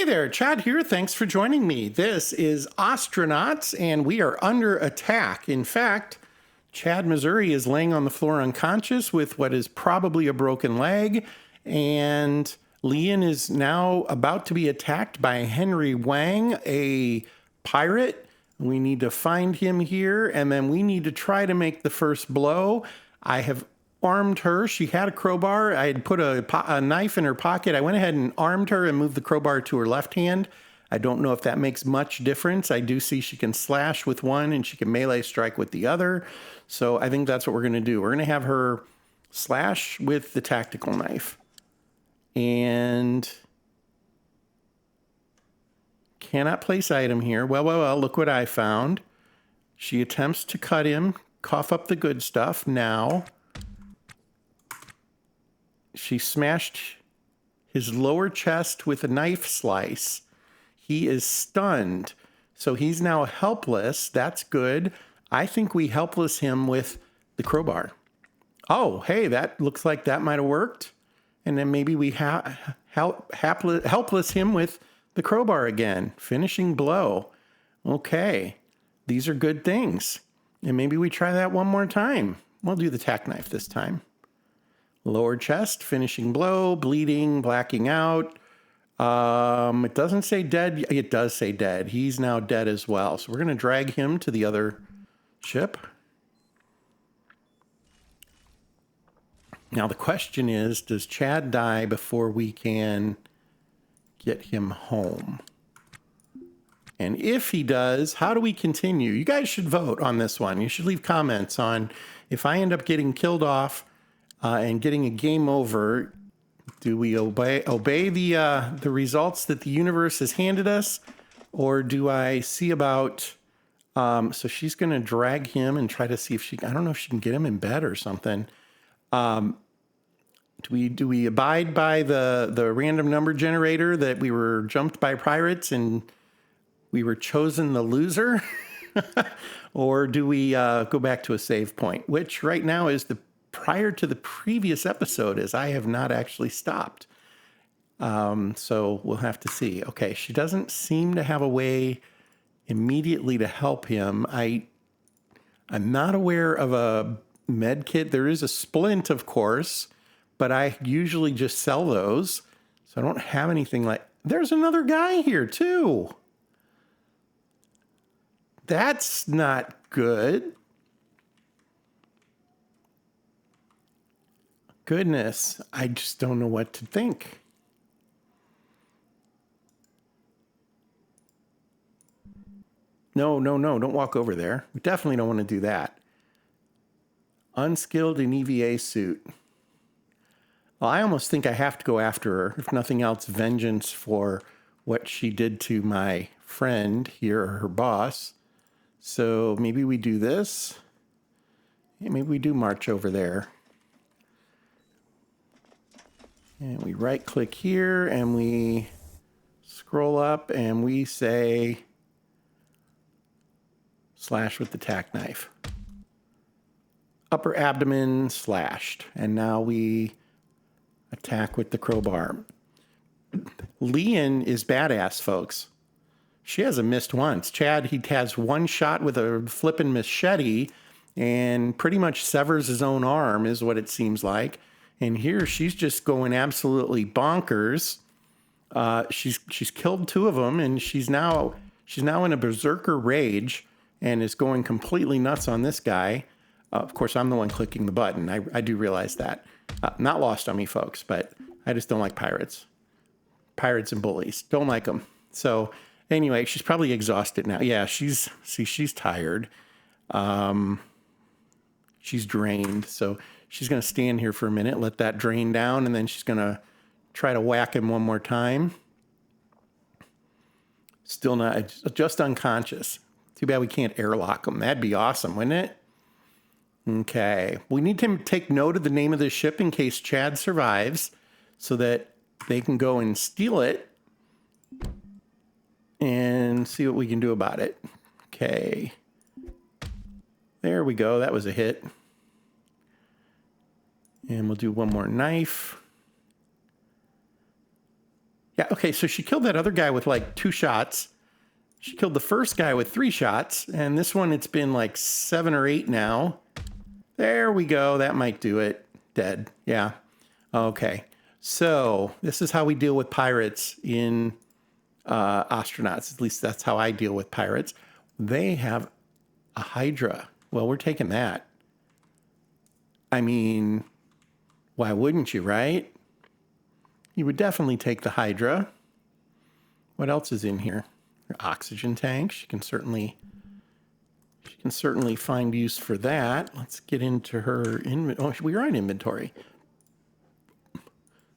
Hey there, Chad here. Thanks for joining me. This is Ostranauts, and we are under attack. In fact, Chad, Missouri is laying on the floor unconscious with what is probably a broken leg, and Leon is now about to be attacked by Henry Wang, a pirate. We need to find him here, and then we need to try to make the first blow. I have armed her. She had a crowbar. I had put a knife in her pocket. I went ahead and armed her and moved the crowbar to her left hand. I don't know if that makes much difference. I do see she can slash with one and she can melee strike with the other. So I think that's what we're going to do. We're going to have her slash with the tactical knife. And cannot place item here. Well, look what I found. She attempts to cut him, cough up the good stuff. Now she smashed his lower chest with a knife slice. He is stunned, so he's now helpless. That's good. I think we helpless him with the crowbar. Oh, hey, that looks like that might have worked. And then maybe we helpless him with the crowbar again. Finishing blow. Okay, these are good things. And maybe we try that one more time. We'll do the tack knife this time. Lower chest, finishing blow, bleeding, blacking out. It doesn't say dead. It does say dead. He's now dead as well. So we're going to drag him to the other ship. Now the question is, does Chad die before we can get him home? And if he does, how do we continue? You guys should vote on this one. You should leave comments on if I end up getting killed off and getting a game over, do we obey the results that the universe has handed us, or do I see about? So she's going to drag him and try to see if I don't know if she can get him in bed or something. Do we abide by the random number generator that we were jumped by pirates and we were chosen the loser, or do we go back to a save point, which right now is prior to the previous episode, as I have not actually stopped. So we'll have to see. Okay, she doesn't seem to have a way immediately to help him. I'm not aware of a med kit. There is a splint, of course, but I usually just sell those. So I don't have anything like... There's another guy here, too. That's not good. Goodness, I just don't know what to think. No, don't walk over there. We definitely don't want to do that. Unskilled in EVA suit. Well, I almost think I have to go after her. If nothing else, vengeance for what she did to my friend here, or her boss. So maybe we do this. Maybe we do march over there. And we right click here and we scroll up and we say slash with the tack knife. Upper abdomen slashed. And now we attack with the crowbar. Leon is badass, folks. She hasn't missed once. Chad, he has one shot with a flippin' machete and pretty much severs his own arm, is what it seems like. And here she's just going absolutely bonkers. She's killed two of them, and she's now in a berserker rage and is going completely nuts on this guy. Of course, I'm the one clicking the button. I do realize that. Not lost on me, folks, but I just don't like pirates. Pirates and bullies. Don't like them. So anyway, she's probably exhausted now. Yeah, she's tired. She's drained. So she's going to stand here for a minute, let that drain down, and then she's going to try to whack him one more time. Still not, just unconscious. Too bad we can't airlock him. That'd be awesome, wouldn't it? Okay. We need to take note of the name of the ship in case Chad survives so that they can go and steal it and see what we can do about it. Okay. There we go. That was a hit. And we'll do one more knife. Yeah, okay, so she killed that other guy with like 2 shots. She killed the first guy with 3 shots, and this one, it's been like 7 or 8 now. There we go. That might do it. Dead. Yeah. Okay. So this is how we deal with pirates in Ostranauts. At least that's how I deal with pirates. They have a Hydra. Well, we're taking that. I mean, why wouldn't you, right? You would definitely take the Hydra. What else is in here? Oxygen tanks. She can certainly find use for that. Let's get into her inventory. Oh, we are in inventory.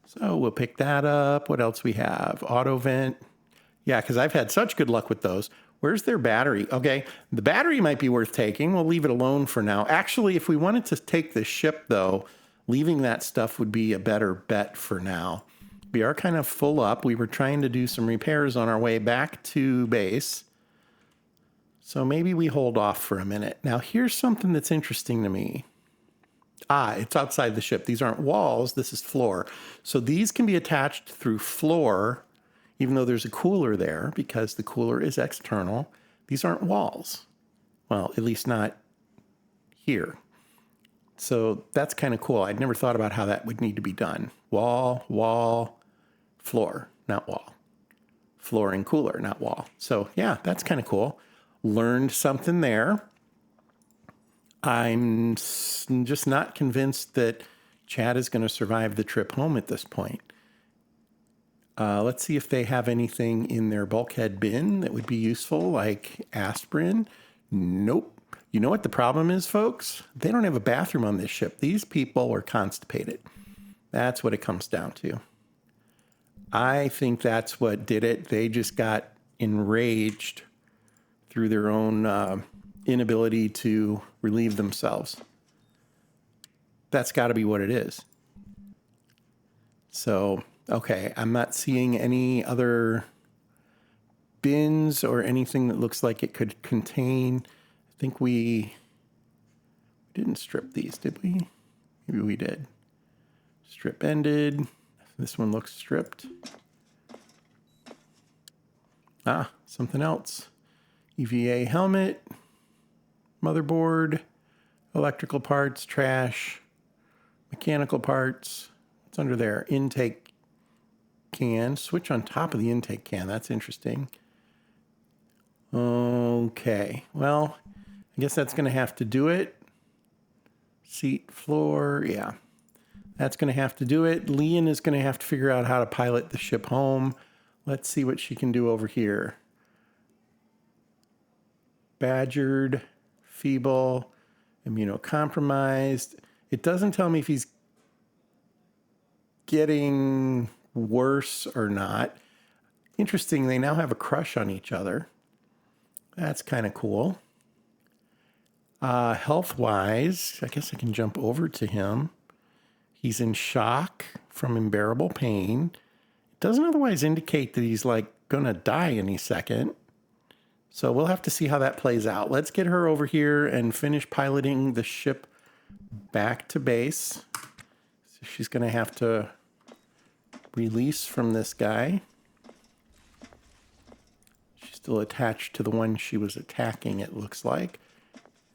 So we'll pick that up. What else we have? Auto vent. Yeah, because I've had such good luck with those. Where's their battery? Okay, the battery might be worth taking. We'll leave it alone for now. Actually, if we wanted to take the ship, though, leaving that stuff would be a better bet for now. We are kind of full up. We were trying to do some repairs on our way back to base. So maybe we hold off for a minute. Now, here's something that's interesting to me. It's outside the ship. These aren't walls. This is floor. So these can be attached through floor, even though there's a cooler there, because the cooler is external. These aren't walls. Well, at least not here. So that's kind of cool. I'd never thought about how that would need to be done. Wall, floor, not wall. Floor and cooler, not wall. So yeah, that's kind of cool. Learned something there. I'm just not convinced that Chad is going to survive the trip home at this point. Let's see if they have anything in their bulkhead bin that would be useful, like aspirin. Nope. You know what the problem is, folks? They don't have a bathroom on this ship. These people are constipated. That's what it comes down to. I think that's what did it. They just got enraged through their own inability to relieve themselves. That's got to be what it is. So, okay, I'm not seeing any other bins or anything that looks like it could contain. I think we didn't strip these, did we? Maybe we did. Strip ended. This one looks stripped. Something else. EVA helmet, motherboard, electrical parts, trash, mechanical parts. What's under there? Intake can. Switch on top of the intake can. That's interesting. Okay. Well, I guess that's going to have to do it. Seat, floor. Yeah. That's going to have to do it. Leon is going to have to figure out how to pilot the ship home. Let's see what she can do over here. Badgered, feeble, immunocompromised. It doesn't tell me if he's getting worse or not. Interesting, they now have a crush on each other. That's kind of cool. Health-wise, I guess I can jump over to him. He's in shock from unbearable pain. It doesn't otherwise indicate that he's like gonna die any second. So we'll have to see how that plays out. Let's get her over here and finish piloting the ship back to base. So she's gonna have to release from this guy. She's still attached to the one she was attacking, it looks like.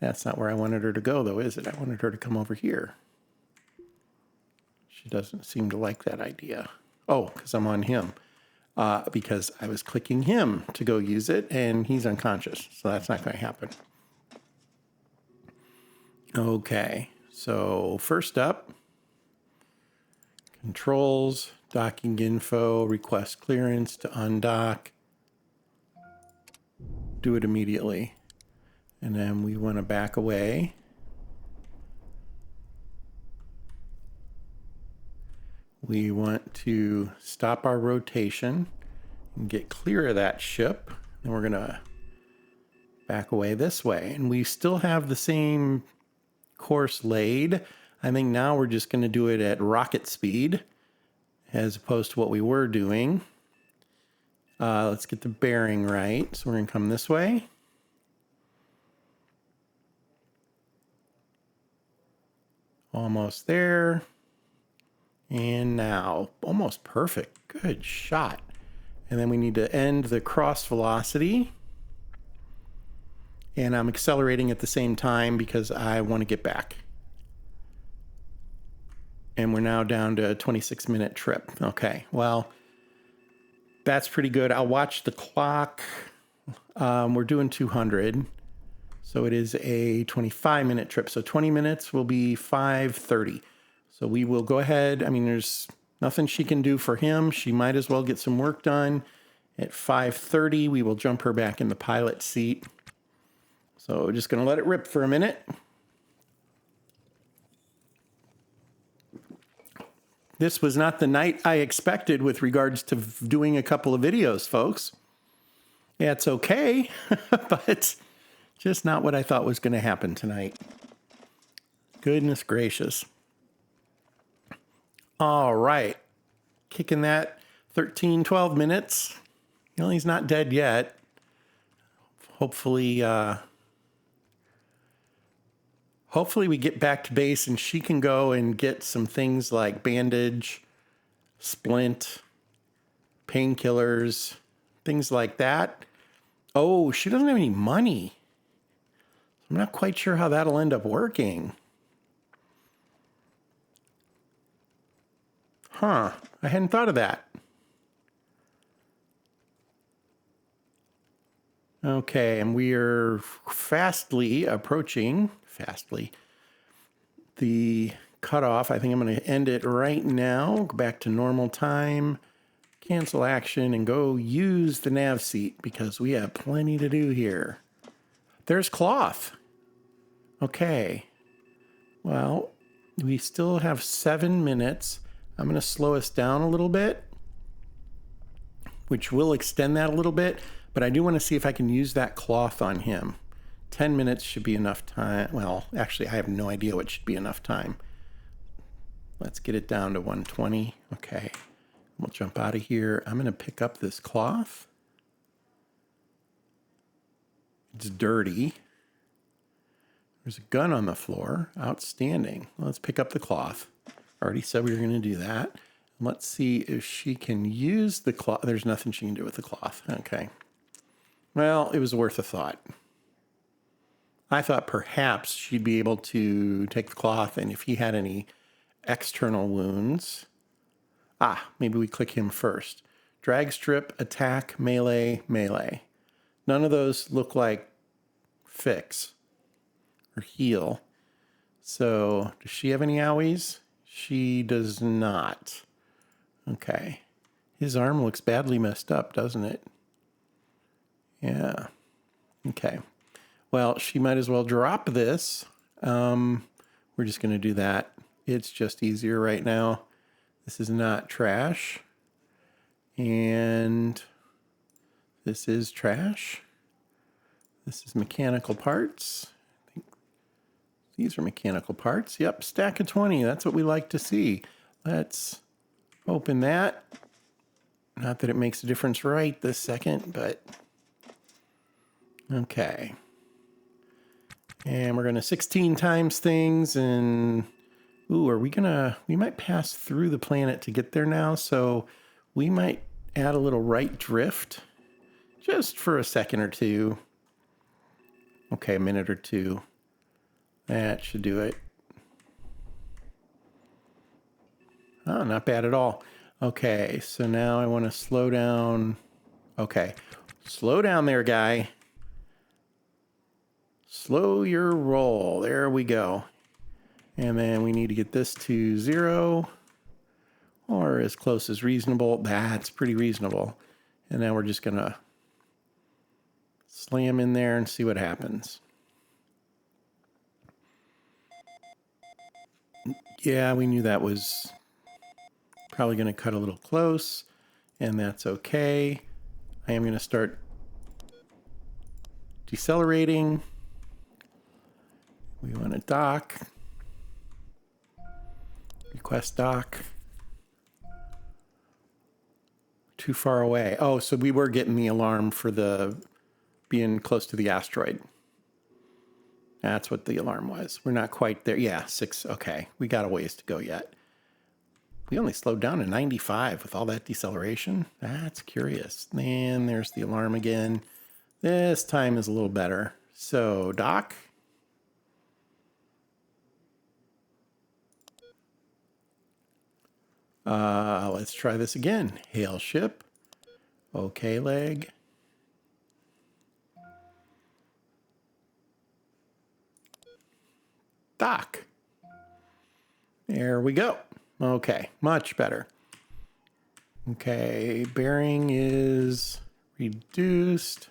That's not where I wanted her to go, though, is it? I wanted her to come over here. She doesn't seem to like that idea. Oh, because I'm on him. Because I was clicking him to go use it, and he's unconscious. So that's not going to happen. Okay. So first up, controls, docking info, request clearance to undock. Do it immediately. And then we want to back away. We want to stop our rotation and get clear of that ship. And we're going to back away this way. And we still have the same course laid. I think now we're just going to do it at rocket speed as opposed to what we were doing. Let's get the bearing right. So we're going to come this way. Almost there. And now, almost perfect. Good shot. And then we need to end the cross velocity. And I'm accelerating at the same time because I want to get back. And we're now down to a 26-minute trip. Okay, well, that's pretty good. I'll watch the clock. We're doing 200. So it is a 25-minute trip. So 20 minutes will be 5:30. So we will go ahead. I mean, there's nothing she can do for him. She might as well get some work done. At 5:30, we will jump her back in the pilot seat. So we're just going to let it rip for a minute. This was not the night I expected with regards to doing a couple of videos, folks. Yeah, it's okay, but just not what I thought was going to happen tonight. Goodness gracious. All right. Kicking that 13, 12 minutes. You know, he's not dead yet. Hopefully we get back to base and she can go and get some things like bandage, splint, painkillers, things like that. Oh, she doesn't have any money. I'm not quite sure how that'll end up working. Huh, I hadn't thought of that. Okay, and we are fastly approaching the cutoff. I think I'm going to end it right now. Go back to normal time, cancel action, and go use the nav seat because we have plenty to do here. There's cloth. Okay. Well, we still have 7 minutes. I'm going to slow us down a little bit, which will extend that a little bit. But I do want to see if I can use that cloth on him. 10 minutes should be enough time. Well, actually, I have no idea what should be enough time. Let's get it down to 120. Okay. We'll jump out of here. I'm going to pick up this cloth. It's dirty. There's a gun on the floor. Outstanding. Let's pick up the cloth. Already said we were going to do that. Let's see if she can use the cloth. There's nothing she can do with the cloth. Okay. Well, it was worth a thought. I thought perhaps she'd be able to take the cloth, and if he had any external wounds... maybe we click him first. Drag strip, attack, melee, melee. None of those look like fix or heal. So, does she have any owies? She does not. Okay. His arm looks badly messed up, doesn't it? Yeah. Okay. Well, she might as well drop this. We're just going to do that. It's just easier right now. This is not trash. And this is trash. This is mechanical parts. I think these are mechanical parts. Yep, stack of 20. That's what we like to see. Let's open that. Not that it makes a difference right this second, but... Okay. And we're going to 16 times things and... Ooh, we might pass through the planet to get there now, so we might add a little right drift just for a second or two. Okay, a minute or two. That should do it. Oh, not bad at all. Okay, so now I want to slow down. Okay, slow down there, guy. Slow your roll. There we go. And then we need to get this to 0 or as close as reasonable. That's pretty reasonable. And now we're just going to slam in there and see what happens. Yeah, we knew that was probably going to cut a little close, and that's okay. I am going to start decelerating. We want to dock. Request dock. Too far away. Oh, so we were getting the alarm for the being close to the asteroid. That's what the alarm was. We're not quite there. Yeah, 6. Okay, we got a ways to go yet. We only slowed down to 95 with all that deceleration. That's curious. And there's the alarm again. This time is a little better. So, dock. Let's try this again. Hail ship. Okay, leg. Dock. There we go. Okay, much better. Okay, bearing is reduced.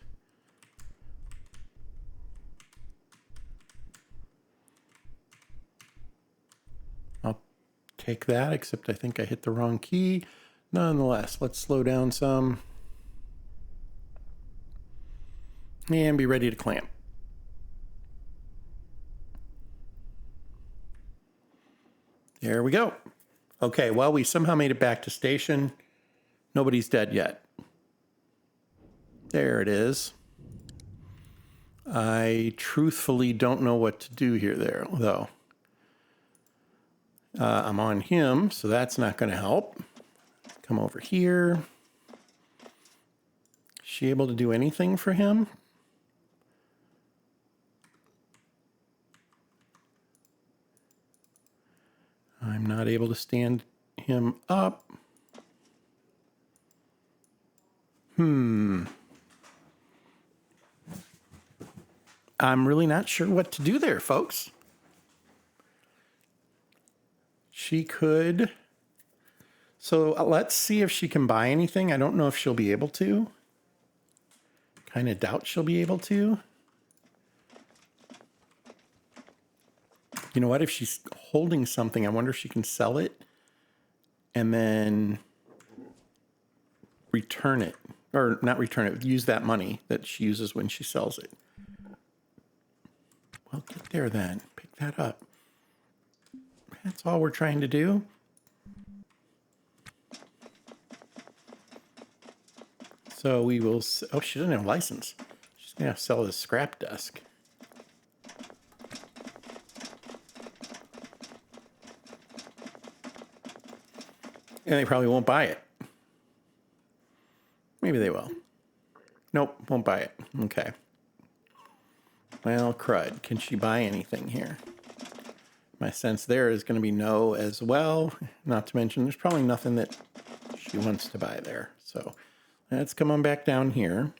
I'll take that, except I think I hit the wrong key. Nonetheless, let's slow down some. And be ready to clamp. There we go. Okay, well, we somehow made it back to station. Nobody's dead yet. There it is. I truthfully don't know what to do here, though. I'm on him, so that's not going to help. Come over here. Is she able to do anything for him? I'm not able to stand him up. I'm really not sure what to do there, folks. She could. So let's see if she can buy anything. I don't know if she'll be able to. Kind of doubt she'll be able to. You know what? If she's holding something, I wonder if she can sell it and then return it. Or not return it, use that money that she uses when she sells it. Well, get there then. Pick that up. That's all we're trying to do. So we will... Oh, she doesn't have a license. She's going to sell this scrap desk. And they probably won't buy it. Maybe they will. Nope, won't buy it. Okay. Well, crud. Can she buy anything here? My sense there is going to be no as well. Not to mention, there's probably nothing that she wants to buy there. So let's come on back down here.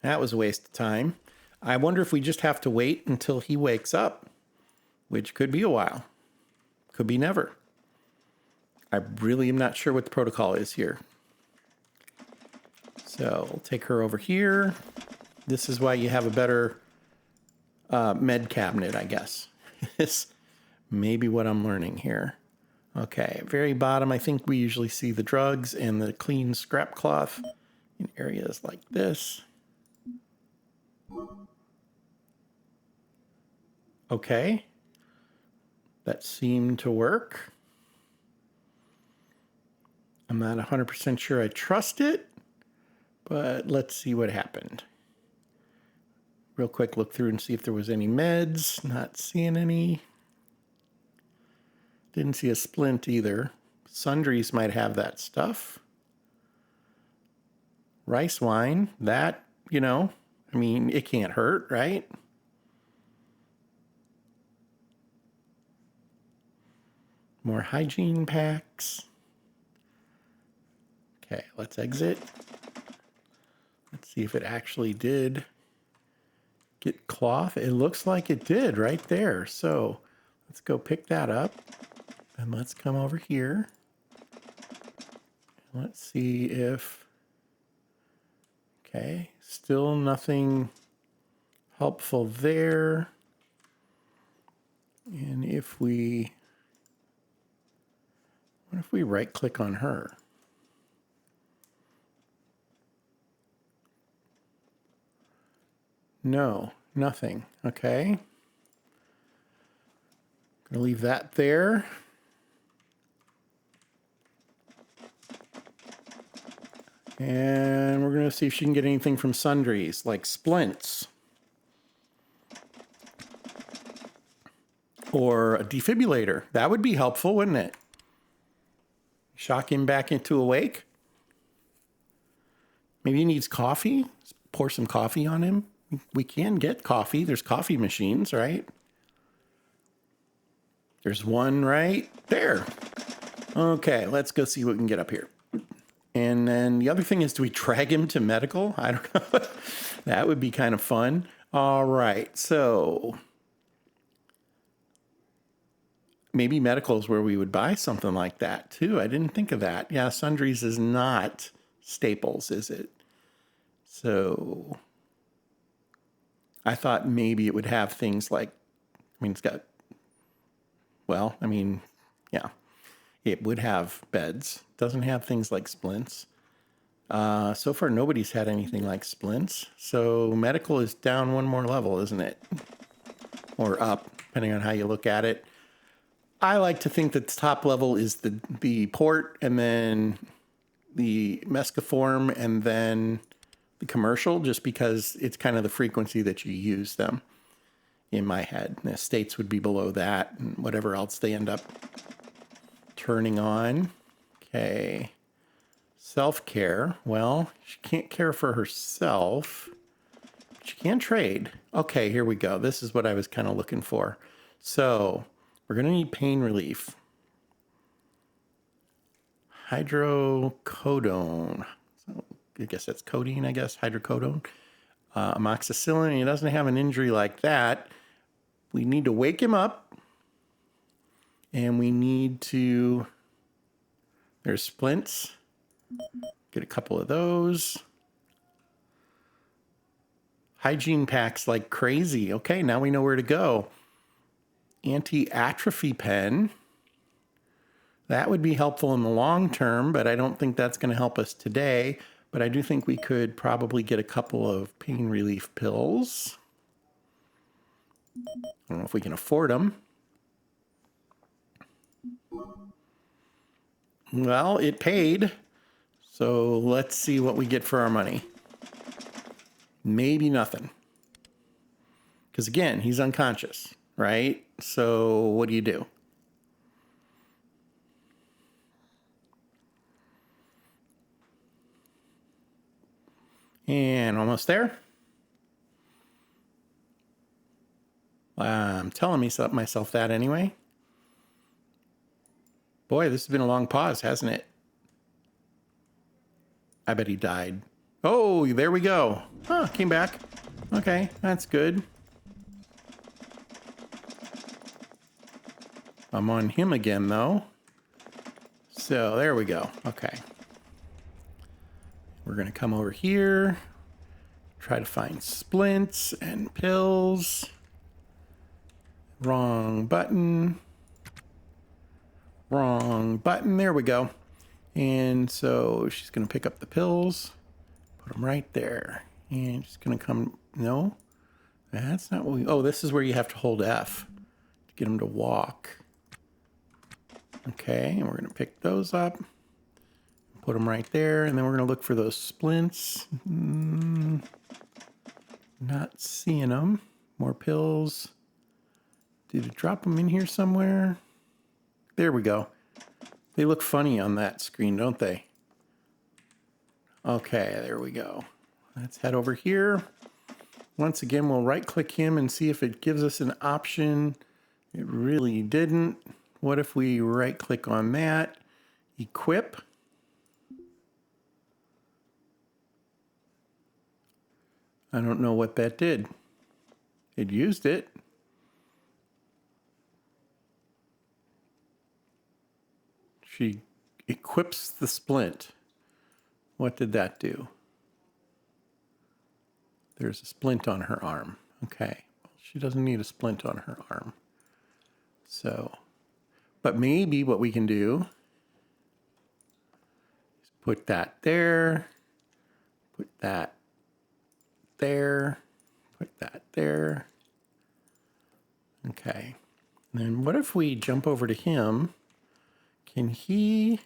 That was a waste of time. I wonder if we just have to wait until he wakes up, which could be a while. Could be never. I really am not sure what the protocol is here. So we'll take her over here. This is why you have a better med cabinet, I guess. Is maybe what I'm learning here. Okay, very bottom, I think we usually see the drugs and the clean scrap cloth in areas like this. Okay. That seemed to work. I'm not 100% sure I trust it, but let's see what happened. Real quick look through and see if there was any meds. Not seeing any. Didn't see a splint either. Sundries might have that stuff. Rice wine, that, you know, I mean, it can't hurt, right? More hygiene packs. Okay, let's exit. Let's see if it actually did get cloth. It looks like it did right there. So let's go pick that up. And let's come over here. Let's see if... Okay, still nothing helpful there. And if we... What if we right-click on her? No, nothing. Okay. Gonna leave that there. And we're going to see if she can get anything from sundries, like splints. Or a defibrillator. That would be helpful, wouldn't it? Shock him back into awake. Maybe he needs coffee. Pour some coffee on him. We can get coffee. There's coffee machines, right? There's one right there. Okay, let's go see what we can get up here. And then the other thing is, do we drag him to medical? I don't know. That would be kind of fun. All right, so maybe medical is where we would buy something like that too. I didn't think of that. Yeah, sundries is not Staples, is it? So I thought maybe it would have things like, it's got, yeah, it would have beds. Doesn't have things like splints. So far, nobody's had anything like splints. So medical is down one more level, isn't it? Or up, depending on how you look at it. I like to think that the top level is the port, and then the mescaform, and then the commercial, just because it's kind of the frequency that you use them in my head. And the estates would be below that, and whatever else they end up turning on. Okay. Self-care. Well, she can't care for herself. She can trade. Okay, here we go. This is what I was kind of looking for. So we're going to need pain relief. Hydrocodone. So I guess that's codeine, hydrocodone. Amoxicillin. He doesn't have an injury like that. We need to wake him up. And we need to... There's splints. Get a couple of those. Hygiene packs like crazy. Okay, now we know where to go. Anti-atrophy pen. That would be helpful in the long term, but I don't think that's going to help us today. But I do think we could probably get a couple of pain relief pills. I don't know if we can afford them. Well, it paid. So let's see what we get for our money. Maybe nothing. Because again, he's unconscious, right? So what do? And almost there. I'm telling myself that anyway. Boy, this has been a long pause, hasn't it? I bet he died. Oh, there we go. Huh, came back. Okay, that's good. I'm on him again, though. So there we go. Okay. We're going to come over here. Try to find splints and pills. Wrong button. Wrong button. There we go. And so she's going to pick up the pills. Put them right there. And she's going to come... No, that's not what we... Oh, this is where you have to hold F to get them to walk. Okay, and we're going to pick those up. Put them right there. And then we're going to look for those splints. Not seeing them. More pills. Did it drop them in here somewhere? There we go. They look funny on that screen, don't they? Okay, there we go. Let's head over here. Once again, we'll right-click him and see if it gives us an option. It really didn't. What if we right-click on that? Equip. I don't know what that did. It used it. She equips the splint. What did that do? There's a splint on her arm. Okay. She doesn't need a splint on her arm. So, but maybe what we can do is put that there, put that there, put that there. Okay. And then what if we jump over to him? Can he...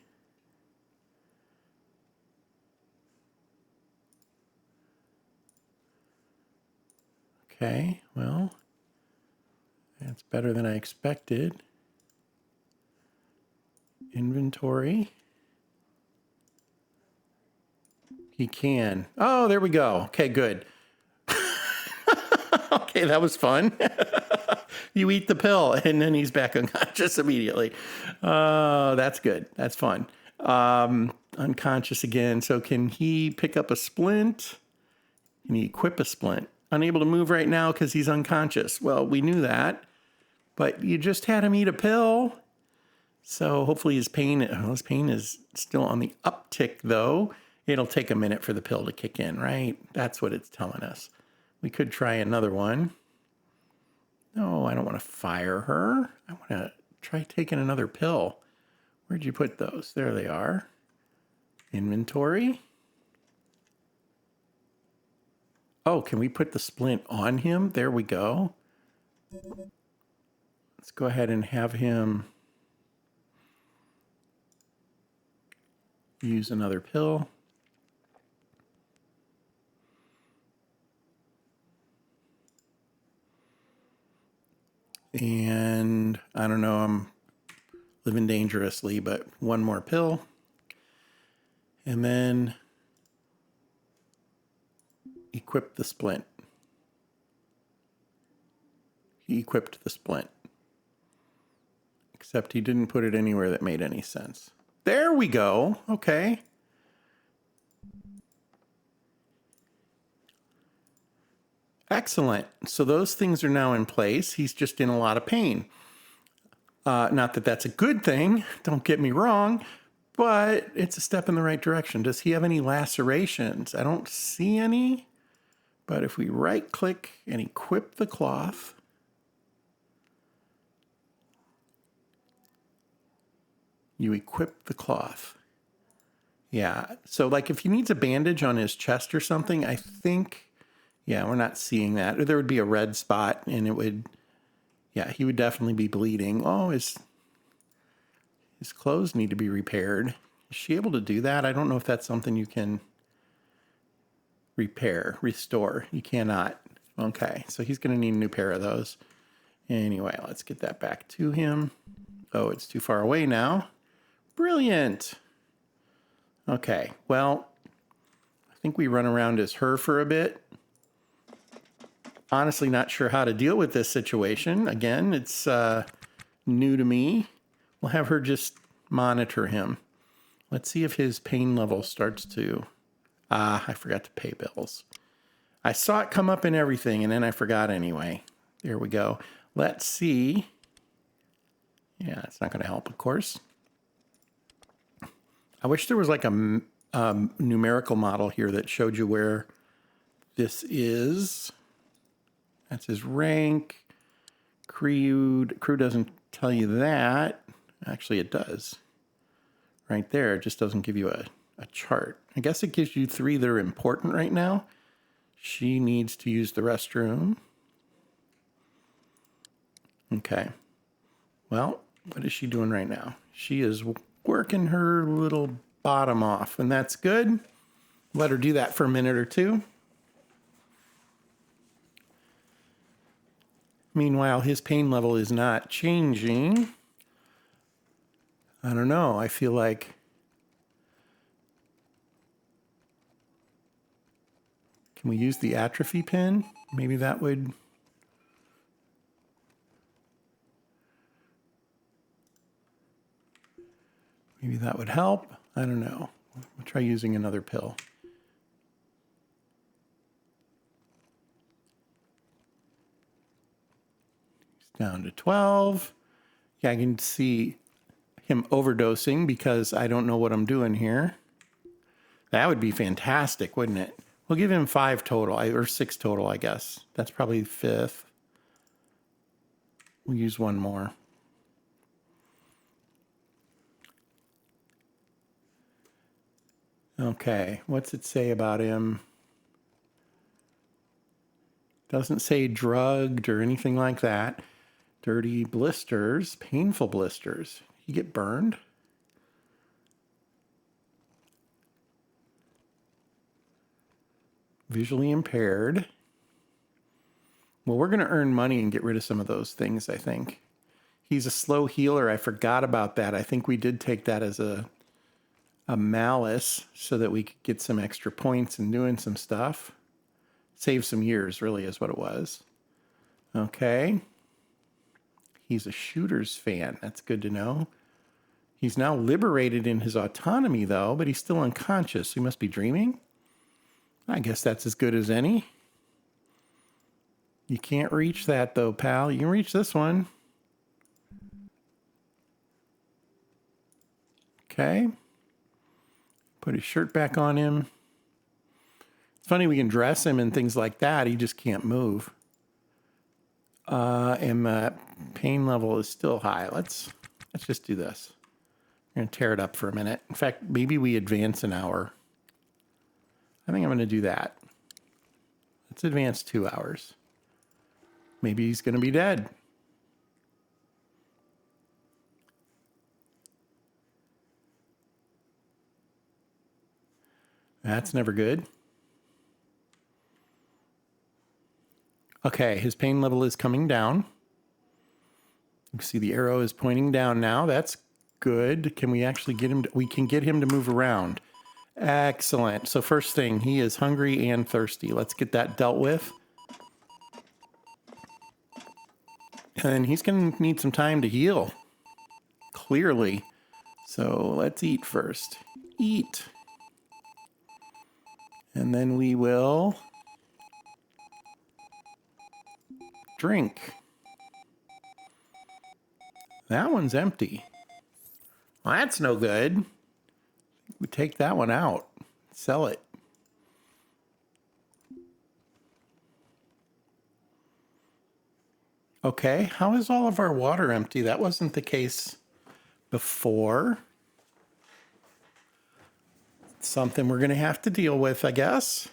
Okay, well, that's better than I expected. Inventory. He can. Oh, there we go. Okay, good. Okay, that was fun. You eat the pill, and then he's back unconscious immediately. That's good. That's fun. Unconscious again. So can he pick up a splint? Can he equip a splint? Unable to move right now because he's unconscious. Well, we knew that, but you just had him eat a pill. So hopefully his pain is still on the uptick, though. It'll take a minute for the pill to kick in, right? That's what it's telling us. We could try another one. No, I don't want to fire her. I want to try taking another pill. Where'd you put those? There they are. Inventory. Oh, can we put the splint on him? There we go. Let's go ahead and have him use another pill. And I don't know, I'm living dangerously, but one more pill. And then equip the splint. He equipped the splint. Except he didn't put it anywhere that made any sense. There we go. Okay. Excellent. So those things are now in place. He's just in a lot of pain. Not that that's a good thing. Don't get me wrong. But it's a step in the right direction. Does he have any lacerations? I don't see any. But if we right click and equip the cloth, you equip the cloth. Yeah. So like if he needs a bandage on his chest or something, I think, yeah, we're not seeing that. Or there would be a red spot and it would, yeah, he would definitely be bleeding. Oh, his clothes need to be repaired. Is she able to do that? I don't know if that's something you can restore. You cannot. Okay, so he's going to need a new pair of those. Anyway, let's get that back to him. Oh, it's too far away now. Brilliant. Okay, well, I think we run around as her for a bit. Honestly, not sure how to deal with this situation. Again, it's new to me. We'll have her just monitor him. Let's see if his pain level starts to... I forgot to pay bills. I saw it come up in everything, and then I forgot anyway. There we go. Let's see. Yeah, it's not going to help, of course. I wish there was like a numerical model here that showed you where this is. That's his rank. Crew doesn't tell you that. Actually, it does. Right there, it just doesn't give you a chart. I guess it gives you 3 that are important right now. She needs to use the restroom. Okay. Well, what is she doing right now? She is working her little bottom off, and that's good. Let her do that for a minute or two. Meanwhile, his pain level is not changing. I don't know. I feel like can we use the atrophy pin? Maybe that would... Maybe that would help. I don't know. We'll try using another pill. He's down to 12. Yeah, I can see him overdosing because I don't know what I'm doing here. That would be fantastic, wouldn't it? We'll give him 5 total, or 6 total, I guess. That's probably 5th. We'll use one more. Okay, what's it say about him? Doesn't say drugged or anything like that. Dirty blisters, painful blisters. You get burned? Visually impaired. Well, we're going to earn money and get rid of some of those things, I think. He's a slow healer. I forgot about that. I think we did take that as a a malice so that we could get some extra points and doing some stuff. Save some years, really, is what it was. Okay. He's a shooter's fan. That's good to know. He's now liberated in his autonomy, though, but he's still unconscious. He must be dreaming. I guess that's as good as any. You can't reach that, though, pal. You can reach this one. Okay. Put his shirt back on him. It's funny, we can dress him and things like that. He just can't move. And the pain level is still high. Let's just do this. I'm going to tear it up for a minute. In fact, maybe we advance an hour. I think I'm going to do that. Let's advance 2 hours. Maybe he's going to be dead. That's never good. Okay, his pain level is coming down. You can see the arrow is pointing down now. That's good. Can we actually get him? We can get him to move around. Excellent. So first thing, he is hungry and thirsty. Let's get that dealt with. And he's going to need some time to heal. Clearly. So let's eat first. Eat. And then we will drink. That one's empty. Well, that's no good. We take that one out. Sell it. Okay, how is all of our water empty? That wasn't the case before. Something we're going to have to deal with, I guess.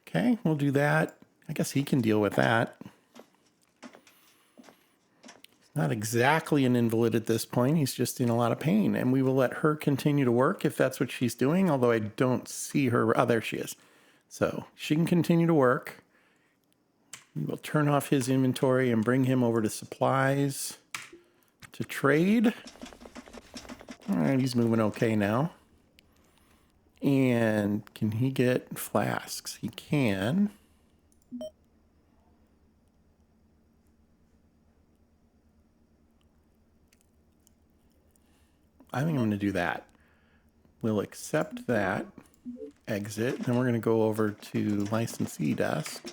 Okay, we'll do that. I guess he can deal with that. He's not exactly an invalid at this point. He's just in a lot of pain. And we will let her continue to work if that's what she's doing, although I don't see her. Oh, there she is. So she can continue to work. We'll turn off his inventory and bring him over to supplies to trade. All right, he's moving okay now. And can he get flasks? He can. I think I'm going to do that. We'll accept that. Exit. Then we're going to go over to licensee desk.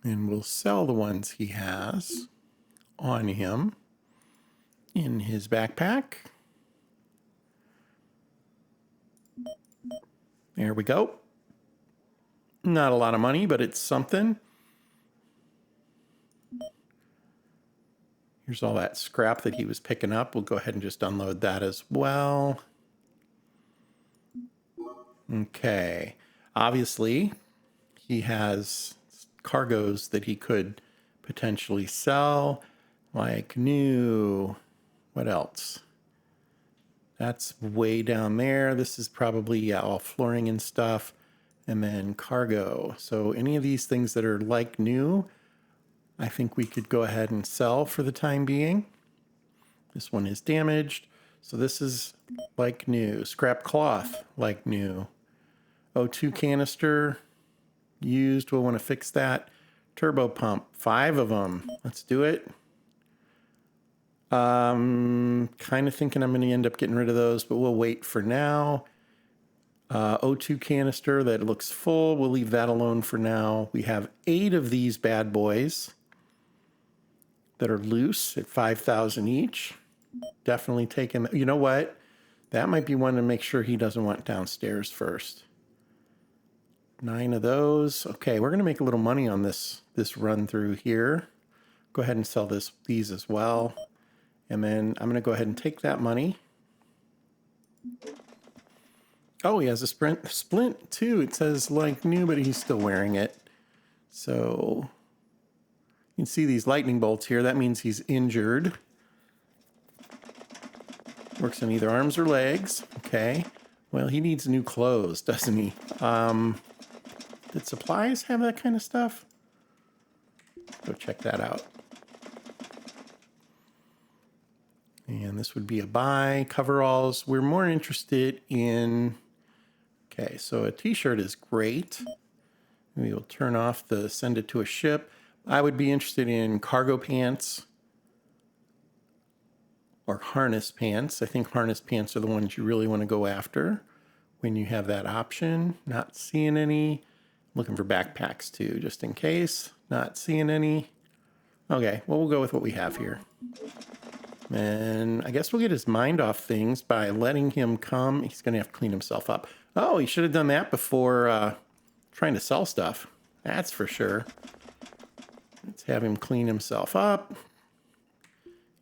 And we'll sell the ones he has on him in his backpack. There we go. Not a lot of money, but it's something. Here's all that scrap that he was picking up. We'll go ahead and just unload that as well. Okay. Obviously, he has cargoes that he could potentially sell, like new. What else? That's way down there. This is probably all flooring and stuff. And then cargo. So any of these things that are like new, I think we could go ahead and sell for the time being. This one is damaged. So this is like new. Scrap cloth, like new. O2 canister, used. We'll want to fix that. Turbo pump, 5 of them. Let's do it. Kind of thinking I'm going to end up getting rid of those, but we'll wait for now. O2 canister that looks full. We'll leave that alone for now. We have 8 of these bad boys that are loose at 5,000 each. Definitely taking. You know what? That might be one to make sure he doesn't want downstairs first. 9 of those. Okay, we're going to make a little money on this run through here. Go ahead and sell these as well. And then I'm going to go ahead and take that money. Oh, he has a splint too. It says like new, but he's still wearing it. So you can see these lightning bolts here. That means he's injured. Works on either arms or legs. Okay. Well, he needs new clothes, doesn't he? Did supplies have that kind of stuff? Go check that out. And this would be a buy. Coveralls, we're more interested in... Okay, so a t-shirt is great. We will turn off the send it to a ship. I would be interested in cargo pants or harness pants. I think harness pants are the ones you really want to go after when you have that option. Not seeing any. Looking for backpacks too, just in case. Not seeing any. Okay, well, we'll go with what we have here. And I guess we'll get his mind off things by letting him come. He's going to have to clean himself up. Oh, he should have done that before trying to sell stuff. That's for sure. Let's have him clean himself up.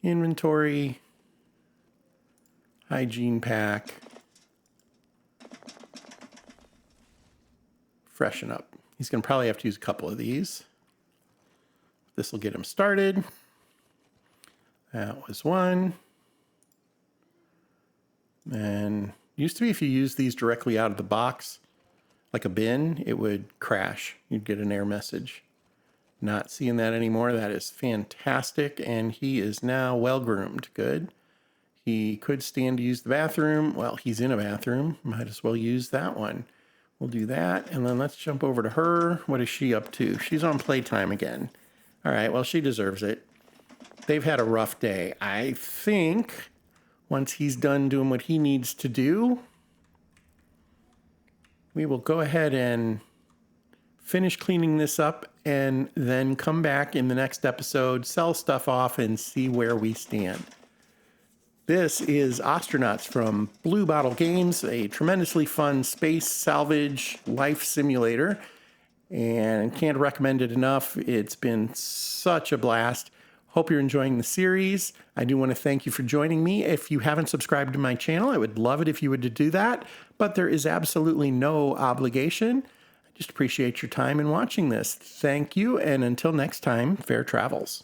Inventory. Hygiene pack. Freshen up. He's going to probably have to use a couple of these. This will get him started. That was one. And used to be if you use these directly out of the box, like a bin, it would crash. You'd get an error message. Not seeing that anymore. That is fantastic. And he is now well-groomed. Good. He could stand to use the bathroom. Well, he's in a bathroom. Might as well use that one. We'll do that. And then let's jump over to her. What is she up to? She's on playtime again. All right, well, she deserves it. They've had a rough day. I think once he's done doing what he needs to do, we will go ahead and finish cleaning this up and then come back in the next episode, sell stuff off, and see where we stand. This is Ostranauts from Blue Bottle Games, a tremendously fun space salvage life simulator. And can't recommend it enough. It's been such a blast. Hope you're enjoying the series. I do want to thank you for joining me. If you haven't subscribed to my channel, I would love it if you would to do that. But there is absolutely no obligation. I just appreciate your time in watching this. Thank you. And until next time, fair travels.